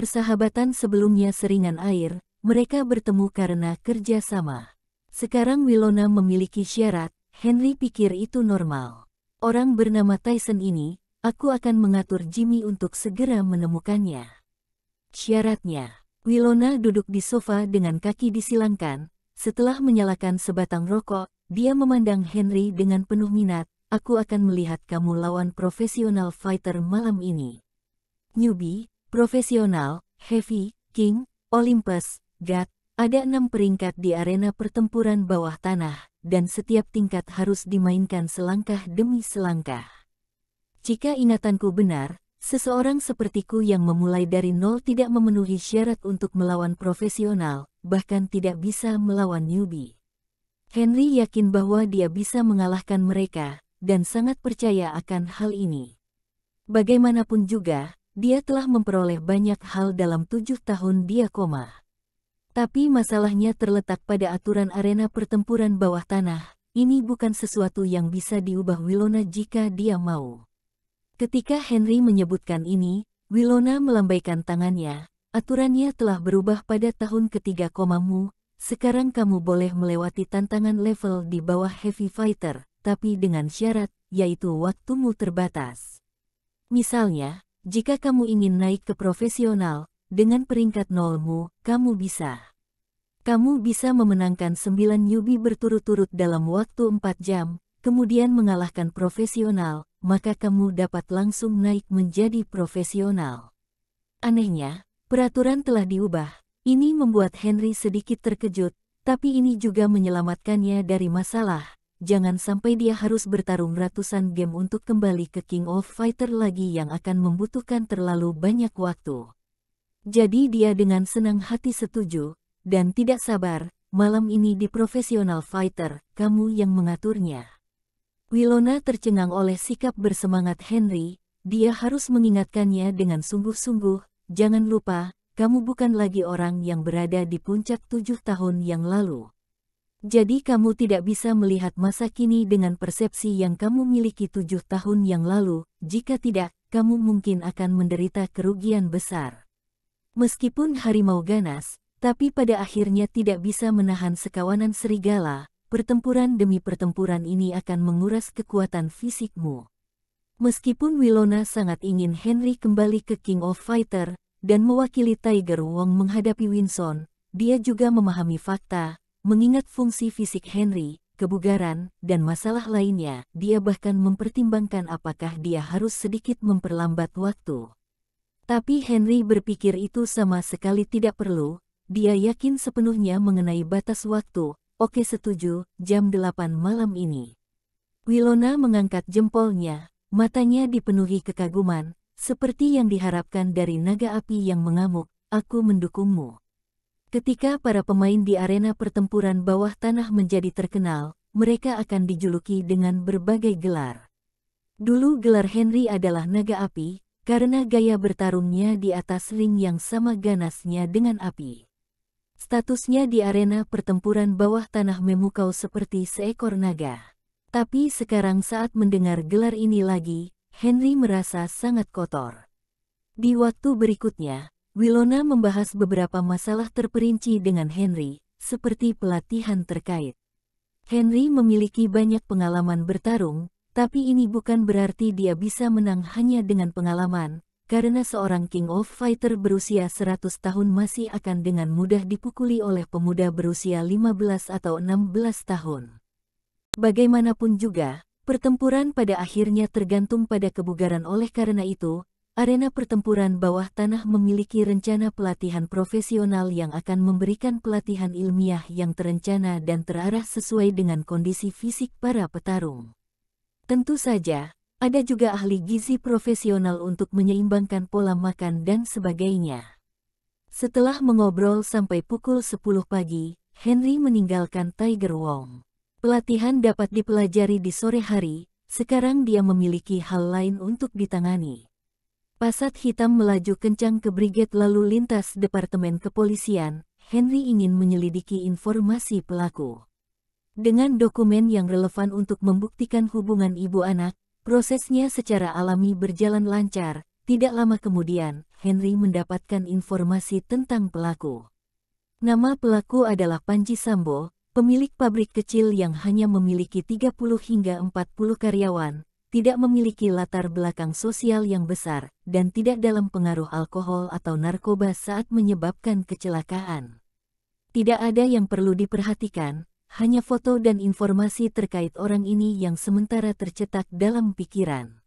Persahabatan sebelumnya seringan air, mereka bertemu karena kerja sama. Sekarang Winona memiliki syarat, Henry pikir itu normal. Orang bernama Tyson ini, aku akan mengatur Jimmy untuk segera menemukannya. Syaratnya, Winona duduk di sofa dengan kaki disilangkan. Setelah menyalakan sebatang rokok, dia memandang Henry dengan penuh minat. Aku akan melihat kamu lawan profesional fighter malam ini. Newbie, profesional, heavy, king, Olympus, god, ada 6 peringkat di arena pertempuran bawah tanah, dan setiap tingkat harus dimainkan selangkah demi selangkah. Jika ingatanku benar, seseorang sepertiku yang memulai dari nol tidak memenuhi syarat untuk melawan profesional, bahkan tidak bisa melawan newbie. Henry yakin bahwa dia bisa mengalahkan mereka, dan sangat percaya akan hal ini. Bagaimanapun juga, dia telah memperoleh banyak hal dalam 7 tahun dia koma. Tapi masalahnya terletak pada aturan arena pertempuran bawah tanah. Ini bukan sesuatu yang bisa diubah Winona jika dia mau. Ketika Henry menyebutkan ini, Winona melambaikan tangannya. Aturannya telah berubah pada tahun ketiga komamu. Sekarang kamu boleh melewati tantangan level di bawah heavy fighter, tapi dengan syarat, yaitu waktumu terbatas. Misalnya, jika kamu ingin naik ke profesional, dengan peringkat nolmu, kamu bisa. Kamu bisa memenangkan 9 newbie berturut-turut dalam waktu 4 jam, kemudian mengalahkan profesional, maka kamu dapat langsung naik menjadi profesional. Anehnya, peraturan telah diubah. Ini membuat Henry sedikit terkejut, tapi ini juga menyelamatkannya dari masalah. Jangan sampai dia harus bertarung ratusan game untuk kembali ke King of Fighter lagi yang akan membutuhkan terlalu banyak waktu. Jadi dia dengan senang hati setuju, dan tidak sabar, malam ini di Professional Fighter, kamu yang mengaturnya. Winona tercengang oleh sikap bersemangat Henry, dia harus mengingatkannya dengan sungguh-sungguh, jangan lupa, kamu bukan lagi orang yang berada di puncak 7 tahun yang lalu. Jadi kamu tidak bisa melihat masa kini dengan persepsi yang kamu miliki 7 tahun yang lalu, jika tidak, kamu mungkin akan menderita kerugian besar. Meskipun harimau ganas, tapi pada akhirnya tidak bisa menahan sekawanan serigala, pertempuran demi pertempuran ini akan menguras kekuatan fisikmu. Meskipun Winona sangat ingin Henry kembali ke King of Fighter, dan mewakili Tiger Wong menghadapi Winson, dia juga memahami fakta, mengingat fungsi fisik Henry, kebugaran, dan masalah lainnya, dia bahkan mempertimbangkan apakah dia harus sedikit memperlambat waktu. Tapi Henry berpikir itu sama sekali tidak perlu, dia yakin sepenuhnya mengenai batas waktu. Oke, setuju, jam 8 malam ini. Winona mengangkat jempolnya, matanya dipenuhi kekaguman, seperti yang diharapkan dari naga api yang mengamuk, aku mendukungmu. Ketika para pemain di arena pertempuran bawah tanah menjadi terkenal, mereka akan dijuluki dengan berbagai gelar. Dulu gelar Henry adalah naga api, karena gaya bertarungnya di atas ring yang sama ganasnya dengan api. Statusnya di arena pertempuran bawah tanah memukau seperti seekor naga. Tapi sekarang saat mendengar gelar ini lagi, Henry merasa sangat kotor. Di waktu berikutnya, Winona membahas beberapa masalah terperinci dengan Henry, seperti pelatihan terkait. Henry memiliki banyak pengalaman bertarung, tapi ini bukan berarti dia bisa menang hanya dengan pengalaman, karena seorang King of Fighter berusia 100 tahun masih akan dengan mudah dipukuli oleh pemuda berusia 15 atau 16 tahun. Bagaimanapun juga, pertempuran pada akhirnya tergantung pada kebugaran. Oleh karena itu, arena pertempuran bawah tanah memiliki rencana pelatihan profesional yang akan memberikan pelatihan ilmiah yang terencana dan terarah sesuai dengan kondisi fisik para petarung. Tentu saja, ada juga ahli gizi profesional untuk menyeimbangkan pola makan dan sebagainya. Setelah mengobrol sampai pukul 10 pagi, Henry meninggalkan Tiger Wong. Pelatihan dapat dipelajari di sore hari, sekarang dia memiliki hal lain untuk ditangani. Passat hitam melaju kencang ke Brigade Lalu Lintas Departemen Kepolisian. Henry ingin menyelidiki informasi pelaku. Dengan dokumen yang relevan untuk membuktikan hubungan ibu anak, prosesnya secara alami berjalan lancar, Tidak lama kemudian, Henry mendapatkan informasi tentang pelaku. Nama pelaku adalah Panji Sambo, pemilik pabrik kecil yang hanya memiliki 30 hingga 40 karyawan, tidak memiliki latar belakang sosial yang besar, dan tidak dalam pengaruh alkohol atau narkoba saat menyebabkan kecelakaan. Tidak ada yang perlu diperhatikan, hanya foto dan informasi terkait orang ini yang sementara tercetak dalam pikiran.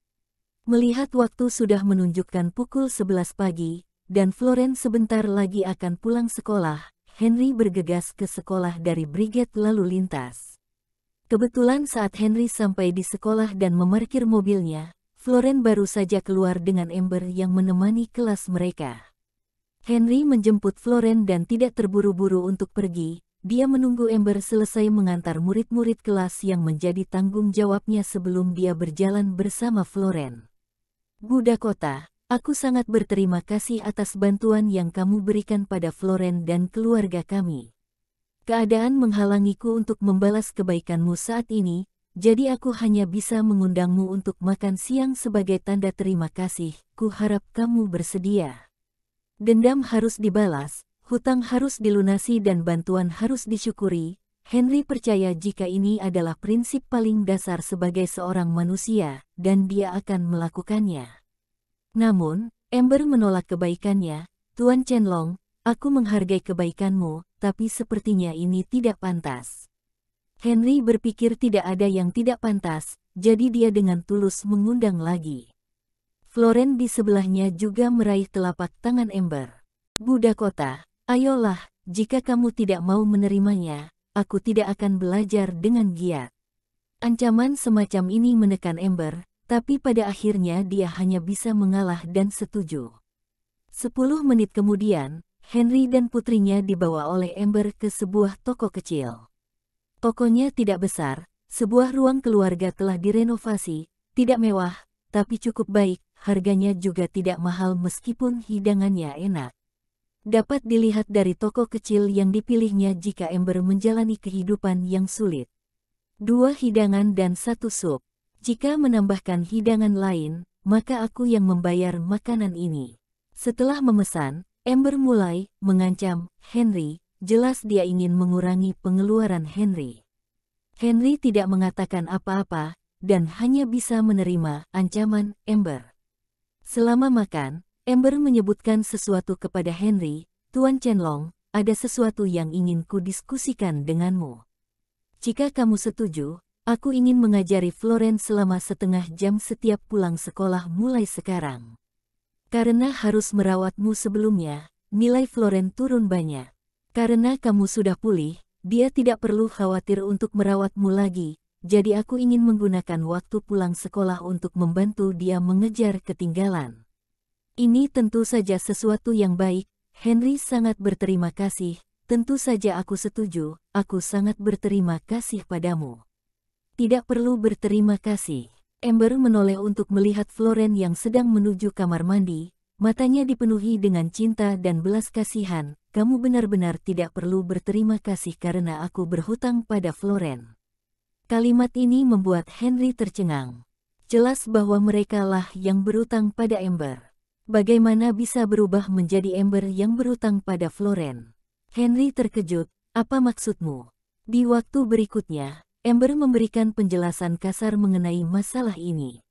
Melihat waktu sudah menunjukkan pukul 11 pagi, dan Florence sebentar lagi akan pulang sekolah, Henry bergegas ke sekolah dari Brigade Lalu Lintas. Kebetulan saat Henry sampai di sekolah dan memarkir mobilnya, Florence baru saja keluar dengan Amber yang menemani kelas mereka. Henry menjemput Florence dan tidak terburu-buru untuk pergi, dia menunggu Amber selesai mengantar murid-murid kelas yang menjadi tanggung jawabnya sebelum dia berjalan bersama Florence. Bu Dakota, aku sangat berterima kasih atas bantuan yang kamu berikan pada Florence dan keluarga kami. Keadaan menghalangiku untuk membalas kebaikanmu saat ini, jadi aku hanya bisa mengundangmu untuk makan siang sebagai tanda terima kasih. Ku harap kamu bersedia. Dendam harus dibalas, hutang harus dilunasi dan bantuan harus disyukuri. Henry percaya jika ini adalah prinsip paling dasar sebagai seorang manusia, dan dia akan melakukannya. Namun, Amber menolak kebaikannya. Tuan Chenlong, aku menghargai kebaikanmu, tapi sepertinya ini tidak pantas. Henry berpikir tidak ada yang tidak pantas, jadi dia dengan tulus mengundang lagi. Florence di sebelahnya juga meraih telapak tangan Amber. Bu Dakota, ayolah, jika kamu tidak mau menerimanya, aku tidak akan belajar dengan giat. Ancaman semacam ini menekan Amber, tapi pada akhirnya dia hanya bisa mengalah dan setuju. 10 menit kemudian, Henry dan putrinya dibawa oleh Amber ke sebuah toko kecil. Tokonya tidak besar, sebuah ruang keluarga telah direnovasi, tidak mewah, tapi cukup baik, harganya juga tidak mahal meskipun hidangannya enak. Dapat dilihat dari toko kecil yang dipilihnya jika Amber menjalani kehidupan yang sulit. 2 hidangan dan 1 sup. Jika menambahkan hidangan lain, maka aku yang membayar makanan ini. Setelah memesan, Amber mulai mengancam Henry, jelas dia ingin mengurangi pengeluaran Henry. Henry tidak mengatakan apa-apa, dan hanya bisa menerima ancaman Amber. Selama makan, Amber menyebutkan sesuatu kepada Henry, Tuan Chenlong, ada sesuatu yang ingin ku diskusikan denganmu. Jika kamu setuju, aku ingin mengajari Florence selama setengah jam setiap pulang sekolah mulai sekarang. Karena harus merawatmu sebelumnya, nilai Florence turun banyak. Karena kamu sudah pulih, dia tidak perlu khawatir untuk merawatmu lagi, jadi aku ingin menggunakan waktu pulang sekolah untuk membantu dia mengejar ketinggalan. Ini tentu saja sesuatu yang baik, Henry sangat berterima kasih, tentu saja aku setuju, aku sangat berterima kasih padamu. Tidak perlu berterima kasih. Amber menoleh untuk melihat Florence yang sedang menuju kamar mandi, matanya dipenuhi dengan cinta dan belas kasihan. Kamu benar-benar tidak perlu berterima kasih karena aku berhutang pada Florence. Kalimat ini membuat Henry tercengang. Jelas bahwa merekalah yang berutang pada Amber. Bagaimana bisa berubah menjadi Amber yang berutang pada Florence? Henry terkejut, apa maksudmu? Di waktu berikutnya, Amber memberikan penjelasan kasar mengenai masalah ini.